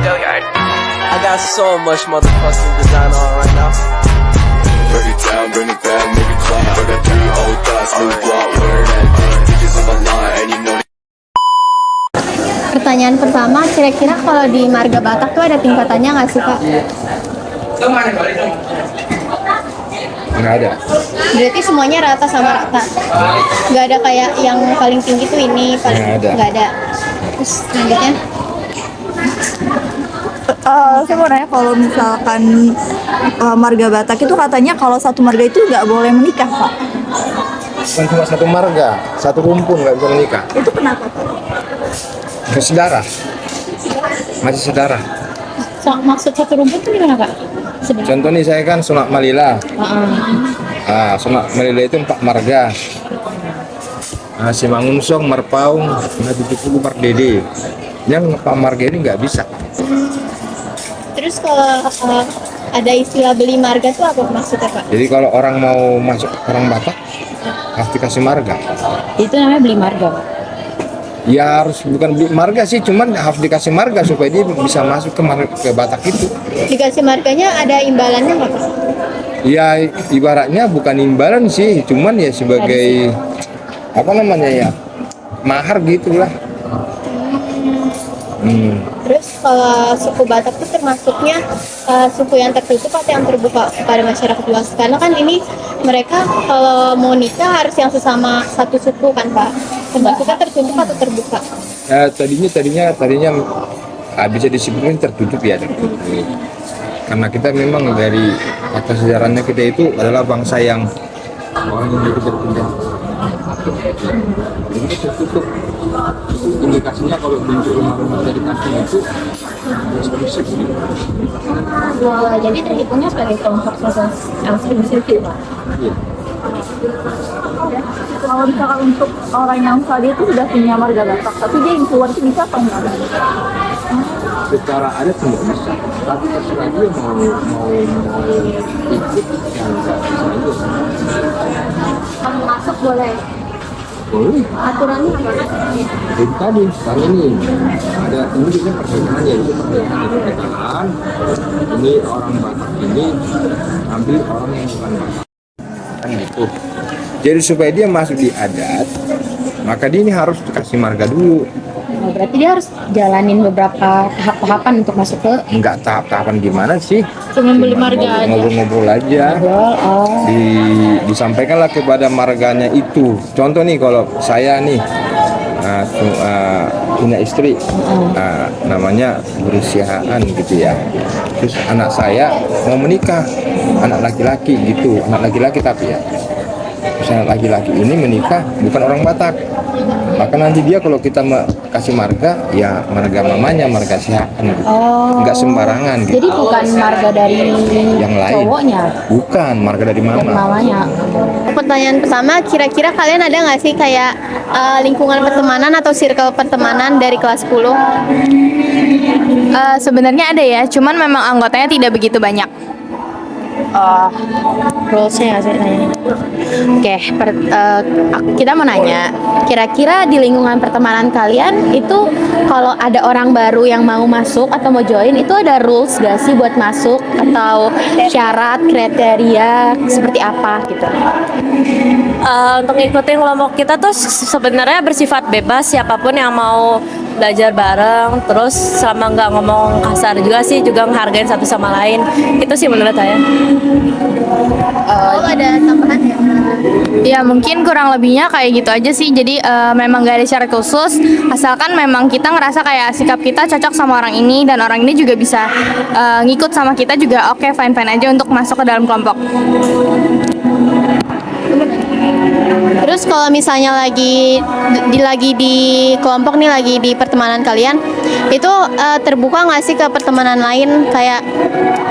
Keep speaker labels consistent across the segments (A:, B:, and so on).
A: I got so much motherfucking design on right now.
B: Break it down, bring it back, make it clap. I got 3 old thoughts, new guap, wear that thing. Bitches on my line, and you know.
C: Pertanyaan pertama, kira-kira kalau di Marga Batak tuh ada tingkatannya nggak sih, Pak?
D: Nggak ada.
C: Berarti semuanya rata sama rata? Nggak ada kayak yang paling tinggi tuh ini, paling nggak ada. Terus selanjutnya?
E: Saya mau nanya kalau misalkan marga Batak itu katanya kalau satu marga itu nggak boleh menikah, Pak.
D: Bukan cuma satu marga, satu rumpun nggak bisa menikah.
E: Itu kenapa, Pak?
D: Saudara, masih saudara.
C: Maksud satu rumput itu gimana, Kak? Sebenarnya.
D: Contoh nih saya kan Sunak Malila. Sunak Malila itu 4 marga. Simangunsong, Marpaung, Natutupulu, Mardede. Yang 4 marga ini nggak bisa.
C: Terus kalau ada istilah beli marga tuh apa maksudnya, Pak?
D: Jadi kalau orang mau masuk orang Batak harus dikasih marga.
C: Itu namanya beli marga, Pak.
D: Ya harus bukan beli marga sih, cuman harus dikasih marga supaya dia bisa masuk ke Batak itu.
C: Dikasih marganya ada imbalannya nggak, Pak?
D: Ya ibaratnya bukan imbalan sih, cuman ya sebagai apa namanya ya, mahar gitulah.
C: Terus kalau suku Batak itu termasuknya suku yang tertutup atau yang terbuka kepada masyarakat luas? Karena kan ini mereka kalau mau nikah harus yang sesama satu suku kan, Pak? Termasuknya tertutup atau terbuka?
D: Tadinya bisa disebutkan tertutup ya, tertutup. Karena kita memang dari kata sejarahnya kita itu adalah bangsa yang orang yang hidup berpindah. Jadi kita tertutup. Indikasinya kalau bentuk rumah-rumah dari kampung itu eksklusif.
C: Jadi terhitungnya sebagai kelompok sosial eksklusif, Pak?
D: Iya.
E: Kalau misalkan untuk orang yang tadi itu sudah punya marga Batak, tapi dia yang keluar itu bisa apa enggak?
D: Secara adat tidak bisa, tapi terserah dia mau ikut yang nggak bisa juga.
C: Kamu masuk boleh?
D: Boleh.
C: Aturannya apa?
D: Jadi tadi, sekarang ini ada ini kita perbedaan ya, itu perbedaan. Ini orang Batak ini ambil orang yang bukan Batak. Kan gitu. Jadi supaya dia masuk di adat, maka dia ini harus dikasih marga dulu.
C: Berarti dia harus jalanin beberapa tahap-tahapan untuk masuk ke...
D: Enggak tahap-tahapan gimana sih?
C: Cuma beli marga aja.
D: Ngobrol-ngobrol aja. Disampaikanlah kepada marganya itu. Contoh nih kalau saya nih punya istri, namanya berusiaan gitu ya. Terus anak saya mau menikah, anak laki-laki gitu, anak laki-laki tapi ya. Terus anak laki-laki ini menikah bukan orang Batak. Maka nanti dia kalau kita kasih marga, ya marga mamanya, marga sihaan gitu. Enggak sembarangan gitu.
C: Jadi bukan marga dari
D: yang lain.
C: Cowoknya?
D: Bukan, marga dari mama.
C: Dari mamanya. Pertanyaan pertama, kira-kira kalian ada nggak sih kayak lingkungan pertemanan atau circle pertemanan dari kelas 10?
F: Sebenarnya ada ya, cuman memang anggotanya tidak begitu banyak.
C: Rulesnya nggak sih tanya?
F: Oke, kita mau nanya, kira-kira di lingkungan pertemanan kalian itu kalau ada orang baru yang mau masuk atau mau join, itu ada rules gak sih buat masuk atau syarat, kriteria seperti apa gitu?
G: Untuk ngikutin kelompok kita tuh sebenarnya bersifat bebas, siapapun yang mau belajar bareng, terus selama nggak ngomong kasar juga sih, juga menghargain satu sama lain. Itu sih menurut saya.
C: Ada tambahan ya?
F: Ya mungkin kurang lebihnya kayak gitu aja sih. Jadi memang gak ada syarat khusus, asalkan memang kita ngerasa kayak sikap kita cocok sama orang ini dan orang ini juga bisa ngikut sama kita juga, oke, fine-fine aja untuk masuk ke dalam kelompok.
C: Terus kalau misalnya lagi di kelompok nih, lagi di pertemanan kalian, itu terbuka nggak sih ke pertemanan lain, kayak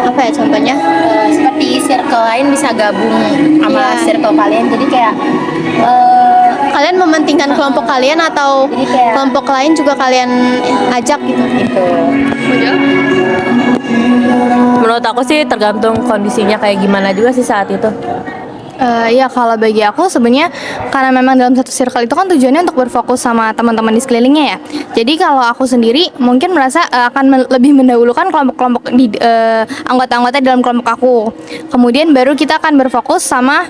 C: apa ya contohnya?
F: Seperti circle lain bisa gabung sama circle kalian, jadi kayak
C: Kalian mementingkan kelompok kalian atau kelompok lain juga kalian ajak gitu?
G: Menurut aku sih tergantung kondisinya kayak gimana juga sih saat itu.
H: Iya, kalau bagi aku sebenarnya karena memang dalam satu circle itu kan tujuannya untuk berfokus sama teman-teman di sekelilingnya ya. Jadi kalau aku sendiri mungkin merasa akan lebih mendahulukan kelompok-kelompok di anggota-anggota dalam kelompok aku. Kemudian baru kita akan berfokus sama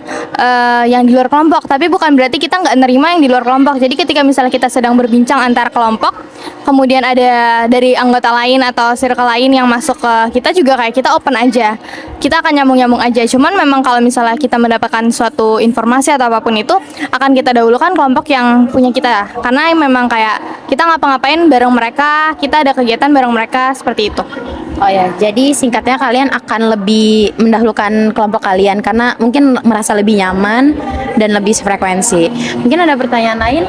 H: yang di luar kelompok. Tapi bukan berarti kita nggak nerima yang di luar kelompok. Jadi ketika misalnya kita sedang berbincang antar kelompok, kemudian ada dari anggota lain atau circle lain yang masuk ke kita juga kayak kita open aja. Kita akan nyambung-nyambung aja. Cuman memang kalau misalnya kita mendapatkan suatu informasi atau apapun itu akan kita dahulukan kelompok yang punya kita. Karena memang kayak kita ngapa-ngapain bareng mereka, kita ada kegiatan bareng mereka seperti itu.
F: Oh ya, jadi singkatnya kalian akan lebih mendahulukan kelompok kalian karena mungkin merasa lebih nyaman dan lebih sefrekuensi. Mungkin ada pertanyaan lain?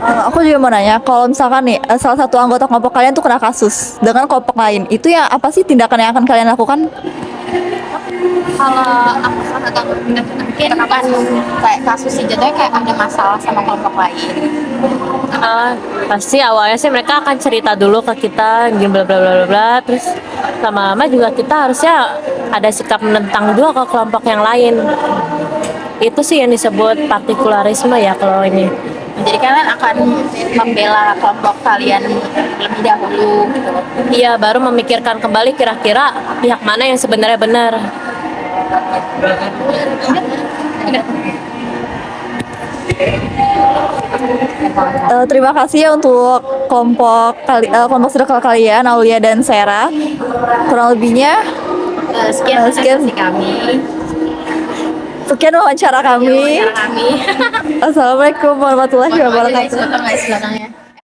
E: Aku juga mau nanya, kalau misalkan nih salah satu anggota kelompok kalian tuh kena kasus dengan kelompok lain, itu ya apa sih tindakan yang akan kalian lakukan?
F: Kalau aku salah satu mungkin kan kayak kasus sih jatuhnya kayak ada masalah sama kelompok lain.
G: Pasti awalnya sih mereka akan cerita dulu ke kita gini bla bla bla bla bla, terus lama-lama juga kita harusnya ada sikap menentang juga ke kelompok yang lain. Itu sih yang disebut partikularisme ya kalau ini.
F: Jadi kalian akan membela kelompok kalian lebih dahulu gitu.
G: Iya, baru memikirkan kembali kira-kira pihak mana yang sebenarnya benar.
E: Terima kasih ya untuk kelompok circle kalian, Aulia dan Sera. Kurang lebihnya
F: Sekian diskusi kami.
E: sekian wawancara kami. Assalamualaikum warahmatullahi wabarakatuh.
F: Guys, belakangnya.